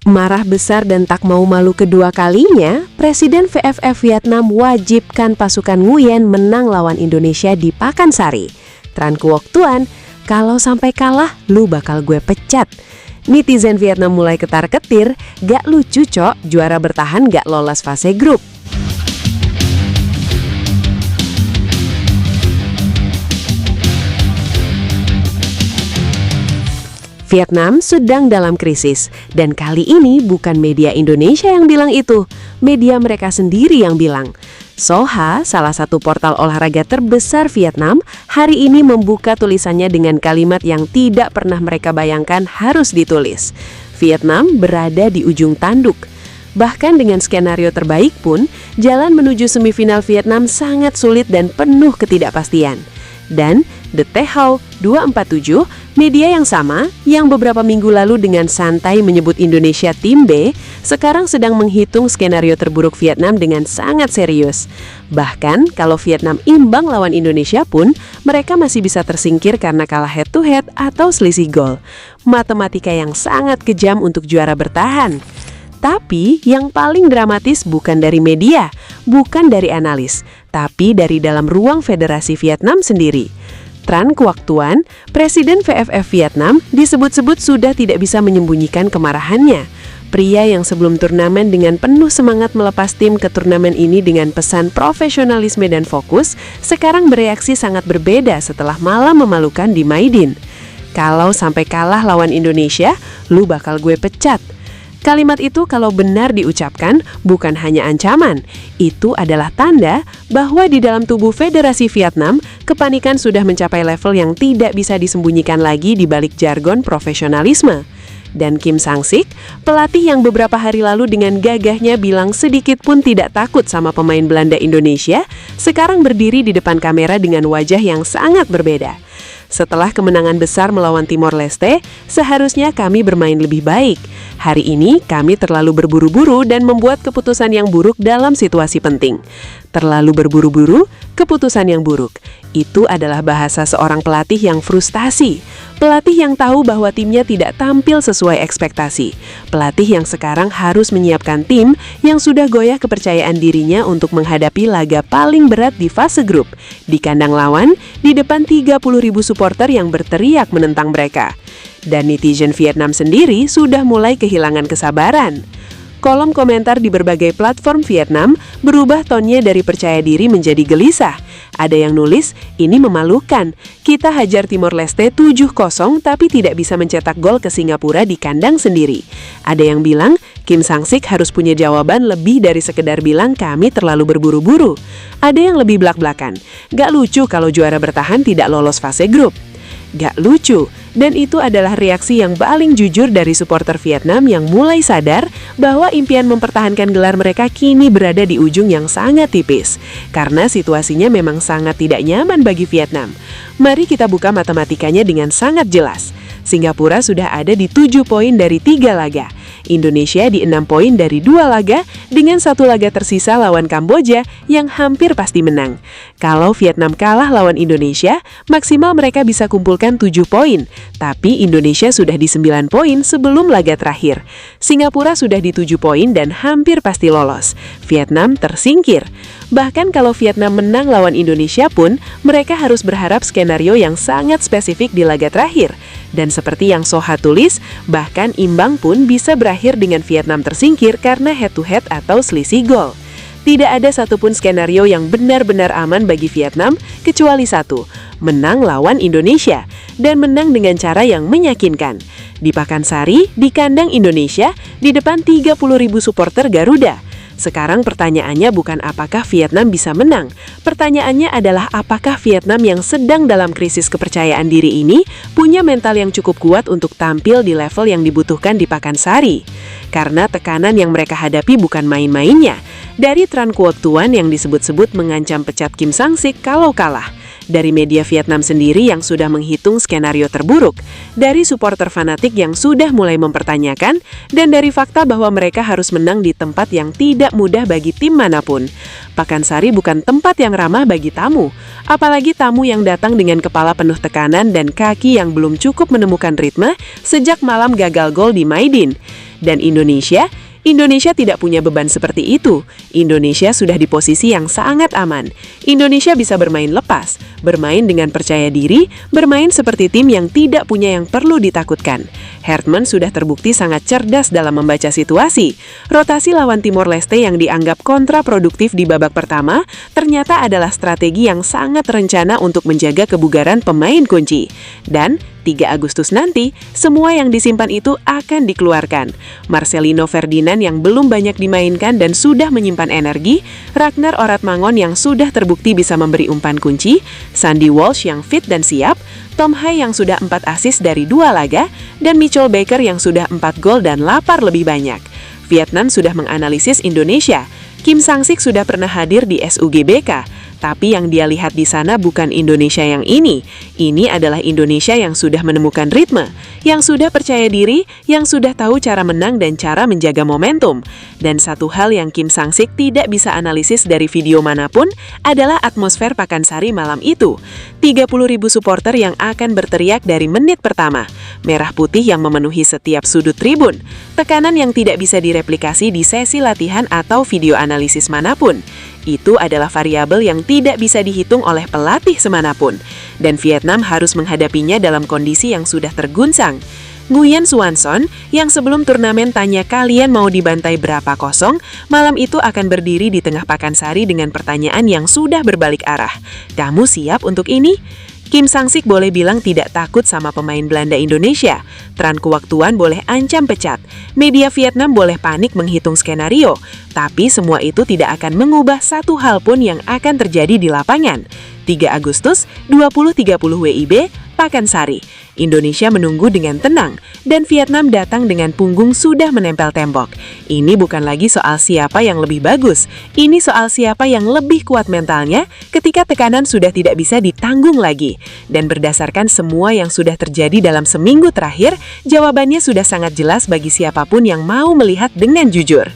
Marah besar dan tak mau malu kedua kalinya, Presiden VFF Vietnam wajibkan pasukan Nguyen menang lawan Indonesia di Pakansari. Tran Quoc Tuan, kalau sampai kalah, lu bakal gue pecat. Netizen Vietnam mulai ketar-ketir, gak lucu cok, juara bertahan gak lolos fase grup. Vietnam sedang dalam krisis, dan kali ini bukan media Indonesia yang bilang itu, media mereka sendiri yang bilang. Soha, salah satu portal olahraga terbesar Vietnam, hari ini membuka tulisannya dengan kalimat yang tidak pernah mereka bayangkan harus ditulis. Vietnam berada di ujung tanduk. Bahkan dengan skenario terbaik pun, jalan menuju semifinal Vietnam sangat sulit dan penuh ketidakpastian. Dan The Tehao 247, media yang sama yang beberapa minggu lalu dengan santai menyebut Indonesia tim B, sekarang sedang menghitung skenario terburuk Vietnam dengan sangat serius. Bahkan kalau Vietnam imbang lawan Indonesia pun, mereka masih bisa tersingkir karena kalah head to head atau selisih gol. Matematika yang sangat kejam untuk juara bertahan. Tapi yang paling dramatis bukan dari media, bukan dari analis, tapi dari dalam ruang Federasi Vietnam sendiri. Tran Quoc Tuan, Presiden VFF Vietnam, disebut-sebut sudah tidak bisa menyembunyikan kemarahannya. Pria yang sebelum turnamen dengan penuh semangat melepas tim ke turnamen ini dengan pesan profesionalisme dan fokus, sekarang bereaksi sangat berbeda setelah malam memalukan di Maidin. Kalau sampai kalah lawan Indonesia, lu bakal gue pecat. Kalimat itu kalau benar diucapkan bukan hanya ancaman, itu adalah tanda bahwa di dalam tubuh Federasi Vietnam, kepanikan sudah mencapai level yang tidak bisa disembunyikan lagi di balik jargon profesionalisme. Dan Kim Sang-sik, pelatih yang beberapa hari lalu dengan gagahnya bilang sedikit pun tidak takut sama pemain Belanda Indonesia, sekarang berdiri di depan kamera dengan wajah yang sangat berbeda. Setelah kemenangan besar melawan Timor Leste, seharusnya kami bermain lebih baik. Hari ini kami terlalu berburu-buru dan membuat keputusan yang buruk dalam situasi penting. Terlalu berburu-buru, keputusan yang buruk. Itu adalah bahasa seorang pelatih yang frustasi. Pelatih yang tahu bahwa timnya tidak tampil sesuai ekspektasi. Pelatih yang sekarang harus menyiapkan tim yang sudah goyah kepercayaan dirinya untuk menghadapi laga paling berat di fase grup. Di kandang lawan, di depan 30.000 supporter yang berteriak menentang mereka. Dan netizen Vietnam sendiri sudah mulai kehilangan kesabaran. Kolom komentar di berbagai platform Vietnam berubah tonnya dari percaya diri menjadi gelisah. Ada yang nulis, ini memalukan. Kita hajar Timor Leste 7-0 tapi tidak bisa mencetak gol ke Singapura di kandang sendiri. Ada yang bilang, Kim Sang-sik harus punya jawaban lebih dari sekedar bilang kami terlalu berburu-buru. Ada yang lebih belak-belakan. Gak lucu kalau juara bertahan tidak lolos fase grup. Gak lucu, dan itu adalah reaksi yang paling jujur dari supporter Vietnam yang mulai sadar bahwa impian mempertahankan gelar mereka kini berada di ujung yang sangat tipis, karena situasinya memang sangat tidak nyaman bagi Vietnam. Mari kita buka matematikanya dengan sangat jelas. Singapura sudah ada di 7 poin dari 3 laga. Indonesia di 6 poin dari 2 laga dengan 1 laga tersisa lawan Kamboja yang hampir pasti menang. Kalau Vietnam kalah lawan Indonesia, maksimal mereka bisa kumpulkan 7 poin. Tapi Indonesia sudah di 9 poin sebelum laga terakhir. Singapura sudah di 7 poin dan hampir pasti lolos. Vietnam tersingkir. Bahkan kalau Vietnam menang lawan Indonesia pun, mereka harus berharap skenario yang sangat spesifik di laga terakhir. Dan seperti yang Soha tulis, bahkan imbang pun bisa berakhir dengan Vietnam tersingkir karena head-to-head atau selisih gol. Tidak ada satupun skenario yang benar-benar aman bagi Vietnam, kecuali satu, menang lawan Indonesia, dan menang dengan cara yang meyakinkan. Di Pakansari, di kandang Indonesia, di depan 30.000 supporter Garuda. Sekarang pertanyaannya bukan apakah Vietnam bisa menang. Pertanyaannya adalah apakah Vietnam yang sedang dalam krisis kepercayaan diri ini punya mental yang cukup kuat untuk tampil di level yang dibutuhkan di Pakansari. Karena tekanan yang mereka hadapi bukan main-mainnya. Dari Tran Quoc Tuan yang disebut-sebut mengancam pecat Kim Sang-sik kalau kalah. Dari media Vietnam sendiri yang sudah menghitung skenario terburuk, dari supporter fanatik yang sudah mulai mempertanyakan, dan dari fakta bahwa mereka harus menang di tempat yang tidak mudah bagi tim manapun. Pakansari bukan tempat yang ramah bagi tamu, apalagi tamu yang datang dengan kepala penuh tekanan dan kaki yang belum cukup menemukan ritme sejak malam gagal gol di Maidin. Dan Indonesia tidak punya beban seperti itu. Indonesia sudah di posisi yang sangat aman. Indonesia bisa bermain lepas, bermain dengan percaya diri, bermain seperti tim yang tidak punya yang perlu ditakutkan. Hertman sudah terbukti sangat cerdas dalam membaca situasi. Rotasi lawan Timor Leste yang dianggap kontraproduktif di babak pertama ternyata adalah strategi yang sangat terencana untuk menjaga kebugaran pemain kunci. Dan 3 Agustus nanti, semua yang disimpan itu akan dikeluarkan. Marcelino Ferdinand yang belum banyak dimainkan dan sudah menyimpan energi, Ragnar Oratmangon yang sudah terbukti bisa memberi umpan kunci, Sandy Walsh yang fit dan siap, Tom Hai yang sudah 4 assist dari 2 laga, dan Mitchell Baker yang sudah 4 gol dan lapar lebih banyak. Vietnam sudah menganalisis Indonesia. Kim Sang-sik sudah pernah hadir di SUGBK. Tapi yang dia lihat di sana bukan Indonesia yang ini. Ini adalah Indonesia yang sudah menemukan ritme, yang sudah percaya diri, yang sudah tahu cara menang dan cara menjaga momentum. Dan satu hal yang Kim Sang-sik tidak bisa analisis dari video manapun adalah atmosfer Pakansari malam itu. 30.000 supporter yang akan berteriak dari menit pertama. Merah putih yang memenuhi setiap sudut tribun. Tekanan yang tidak bisa direplikasi di sesi latihan atau video analisis manapun. Itu adalah variabel yang tidak bisa dihitung oleh pelatih semanapun. Dan Vietnam harus menghadapinya dalam kondisi yang sudah terguncang. Nguyen Xuanson, yang sebelum turnamen tanya kalian mau dibantai berapa kosong, malam itu akan berdiri di tengah Pakansari dengan pertanyaan yang sudah berbalik arah. Kamu siap untuk ini? Kim Sang-sik boleh bilang tidak takut sama pemain Belanda Indonesia. Tran Kuaktuan boleh ancam pecat. Media Vietnam boleh panik menghitung skenario. Tapi semua itu tidak akan mengubah satu hal pun yang akan terjadi di lapangan. 3 Agustus 20.30 WIB, Pakansari. Indonesia menunggu dengan tenang, dan Vietnam datang dengan punggung sudah menempel tembok. Ini bukan lagi soal siapa yang lebih bagus, ini soal siapa yang lebih kuat mentalnya ketika tekanan sudah tidak bisa ditanggung lagi. Dan berdasarkan semua yang sudah terjadi dalam seminggu terakhir, jawabannya sudah sangat jelas bagi siapapun yang mau melihat dengan jujur.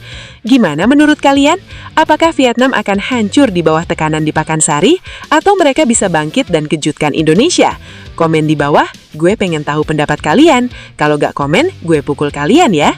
Gimana menurut kalian? Apakah Vietnam akan hancur di bawah tekanan di Pakansari? Atau mereka bisa bangkit dan kejutkan Indonesia? Komen di bawah, gue pengen tahu pendapat kalian. Kalau gak komen, gue pukul kalian ya.